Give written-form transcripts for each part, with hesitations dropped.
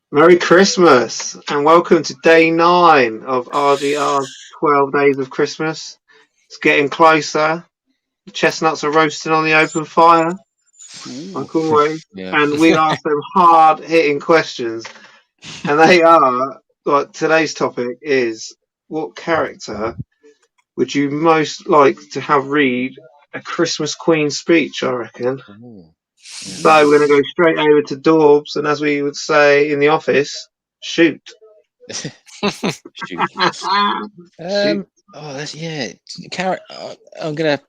Merry Christmas and welcome to day 9 of RDR's 12 Days of Christmas. It's getting closer. The chestnuts are roasting on the open fire, Ooh. like always. Yeah. And we ask them hard hitting questions. And they are, like, today's topic is what character would you most like to have read a Christmas Queen speech, I reckon. Ooh. So we're going to go straight over to Dorbs, and as we would say in the office, shoot. Shoot. Shoot. That's I'm gonna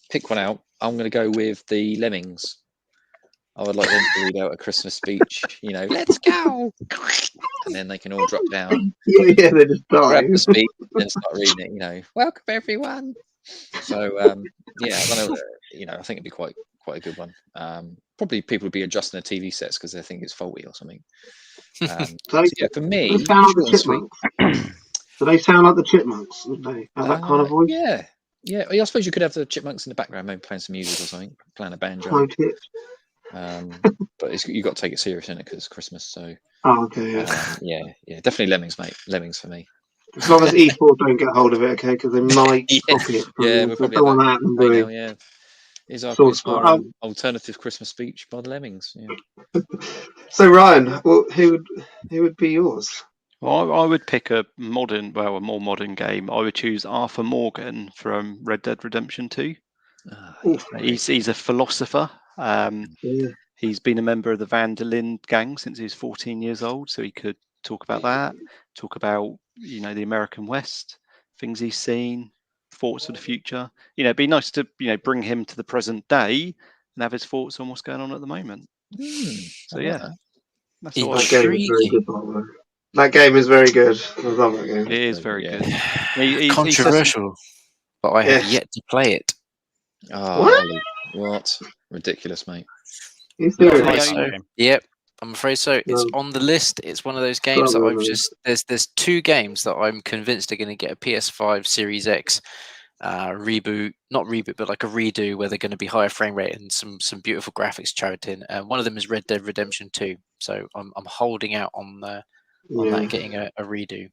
pick one out. I'm gonna go with the Lemmings. I would like them to read out a Christmas speech. Let's go, and then they can all drop down, Yeah, they just grab die. the speech, and start reading it. Welcome everyone. So yeah, I don't know. I think it'd be quite a good one. Probably people would be adjusting their TV sets because they think it's faulty or something. So Yeah, for me, they sound like the short and sweet. chipmunks. Do they sound like the chipmunks? Would they have that kind of voice? Yeah. I suppose you could have the chipmunks in the background, maybe playing some music or something, playing a banjo. Pro tip. But you've got to take it serious in it because it's Christmas. So Oh, okay, yeah. yeah, definitely Lemmings, mate. Lemmings for me. As long as E4 don't get hold of it, okay, because they might copy it. Yeah, we'll probably don't want that to now, happen. yeah. Is our Source code. alternative Christmas speech by the Lemmings? Yeah. So Ryan, well, who would be yours? Well, I would pick a more modern game. I would choose Arthur Morgan from Red Dead Redemption 2. He's a philosopher. Yeah. He's been a member of the Van der Linde gang since he was 14 years old, so he could talk about that, talk about the American West, things he's seen, thoughts for the future. It'd be nice to bring him to the present day and have his thoughts on what's going on at the moment. So yeah, that's all. That game is very good, by the way. That game is very good. I love that game. It is very good. Controversial, but I have yet to play it. Oh, what? Ridiculous, mate. Yep, I'm afraid so. It's on the list. It's one of those games that I've just there's 2 games that I'm convinced are going to get a PS5 Series X reboot, not reboot, but like a redo where they're going to be higher frame rate and some beautiful graphics charged in. One of them is Red Dead Redemption 2. So I'm holding out on that getting a redo.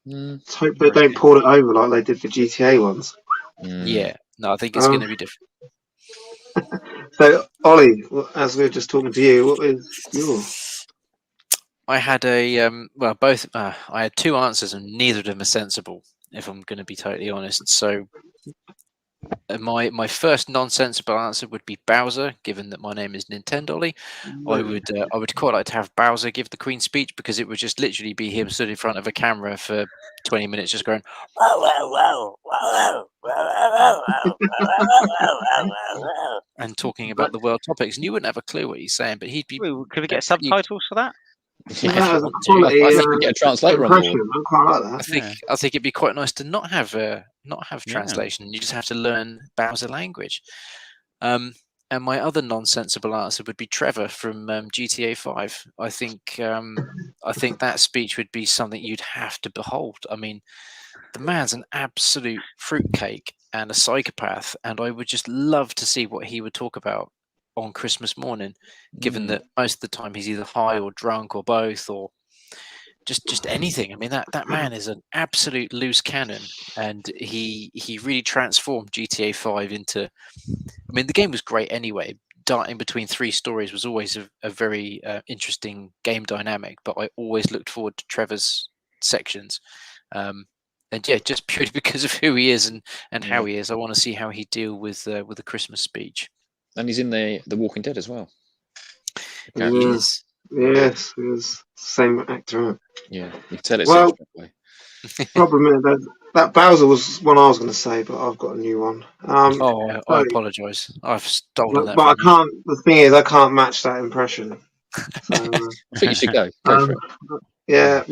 Let's hope they don't port it over like they did the GTA ones. Yeah, no, I think it's going to be different. So, Ollie, as we were just talking to you, what is yours? I had I had 2 answers and neither of them are sensible, if I'm going to be totally honest. So my first nonsensible answer would be Bowser, given that my name is Nintendolly. I would quite like to have Bowser give the Queen's speech because it would just literally be him stood in front of a camera for 20 minutes just going whoa, whoa, whoa, whoa, whoa, and talking about the world topics, and you wouldn't have a clue what he's saying, but he'd be. Could we get subtitles for that? Yeah, I think we get a translator on board. I quite like that. I think it'd be quite nice to not have translation. You just have to learn Bowser language. And my other nonsensible answer would be Trevor from GTA 5. I think that speech would be something you'd have to behold. I mean, the man's an absolute fruitcake and a psychopath, and I would just love to see what he would talk about on Christmas morning, given that most of the time he's either high or drunk or both, or just anything. I mean, that man is an absolute loose cannon, and he really transformed GTA 5 into. I mean, the game was great anyway. Darting between 3 stories was always a very interesting game dynamic, but I always looked forward to Trevor's sections. And yeah, just purely because of who he is and how he is, I want to see how he deal with the Christmas speech. And he's in the Walking Dead as well. He is. Yes, he is. Same actor. Yeah, you can tell it's well. Problem is that Bowser was one I was going to say, but I've got a new one. I apologise. I've stolen that. But I can't. The thing is, I can't match that impression. So, I think you should go for it. Yeah.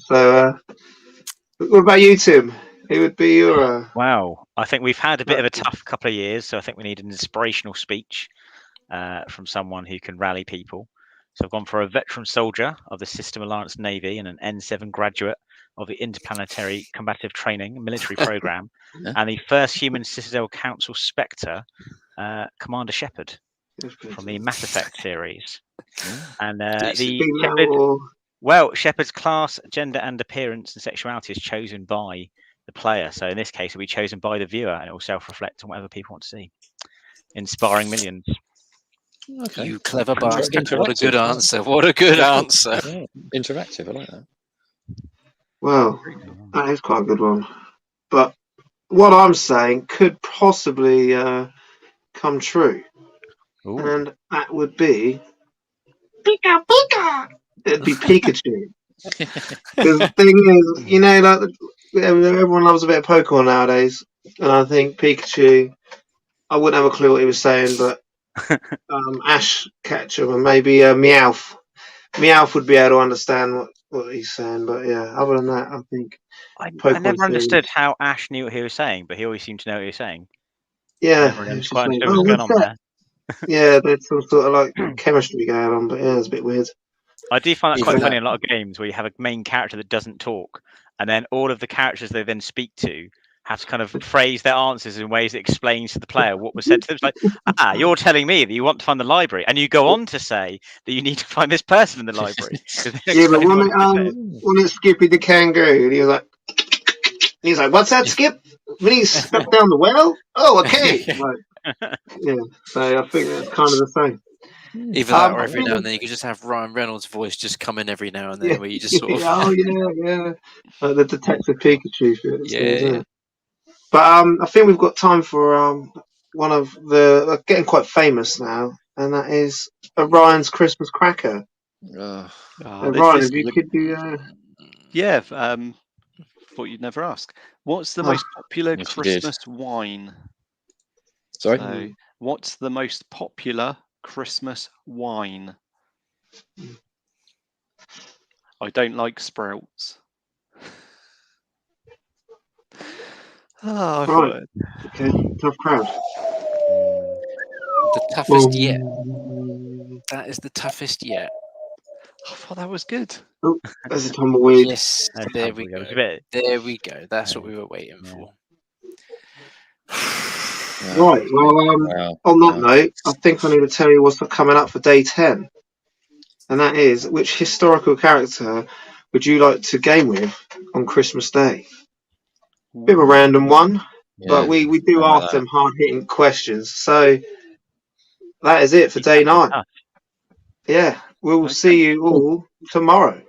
So, what about you, Tim? Who would be your? Wow, I think we've had a bit of a tough couple of years, so I think we need an inspirational speech from someone who can rally people. So I've gone for a veteran soldier of the System Alliance Navy and an N7 graduate of the Interplanetary Combative Training Military Program, and the first human Citadel Council Spectre, Commander Shepard. from the Mass Effect series. And Decent. the Female Shepard, or well, Shepard's class, gender, and appearance and sexuality is chosen by the player. So in this case, it'll be chosen by the viewer, and it will self-reflect on whatever people want to see. Inspiring millions. Okay. You clever bastard. What a Interactive, good yeah. answer. What a good Yeah. answer. Yeah, interactive. I like that. well, that is quite a good one. But what I'm saying could possibly come true, Ooh. and that would be Pika Pika. It'd be Pikachu. Because the thing is, you know, like everyone loves a bit of Pokemon nowadays, and I think Pikachu. I wouldn't have a clue what he was saying, but Ash Ketchum and maybe Meowth. Meowth would be able to understand what he's saying, but yeah, other than that, I think I Pokemon never understood series. how Ash knew what he was saying, but he always seemed to know what he was saying. Yeah, Never really it's just quite like, understood what was going what's on that? there. Yeah, there's some sort of like chemistry going on, but yeah, it's a bit weird. I do find that Even quite funny that- in a lot of games where you have a main character that doesn't talk, and then all of the characters they then speak to have to kind of phrase their answers in ways that explains to the player what was said to them. It's like, you're telling me that you want to find the library, and you go on to say that you need to find this person in the library. 'Cause they Yeah, but explain when what it, they said. when it's Skippy the kangaroo, and he was like, "What's that, Skip? When he stepped down the well? Oh, okay." Like, yeah, so I think that's kind of the same. Either that, or I every think- now and then you could just have Ryan Reynolds' voice just come in every now and then, Yeah. where you just sort of. Oh yeah. The Detective Pikachu thing, Yeah, isn't yeah. it? But I think we've got time for one of the getting quite famous now, and that is Ryan's Christmas cracker. Oh, This Ryan, is if you the- could do. yeah. Thought you'd never ask. What's the Oh, most popular yes, you did. Christmas wine? sorry. So, what's the most popular Christmas wine? I don't like Sprouts. Oh, I Right. thought it- Okay, tough crowd. The toughest yet. Well, That is the toughest yet. I thought that was good. there's a tumbleweed. Yes, That's there how we it go. was a bit. There we go. That's what Yeah. we were waiting Yeah. for. Right. Well, Wow. on that Wow. note, I think I need to tell you what's coming up for day 10, and that is which historical character would you like to game with on Christmas Day? Bit of a random one, but we do I like ask that. them hard-hitting questions. So that is it for day That's 9. tough. Yeah, we'll Okay. see you all tomorrow.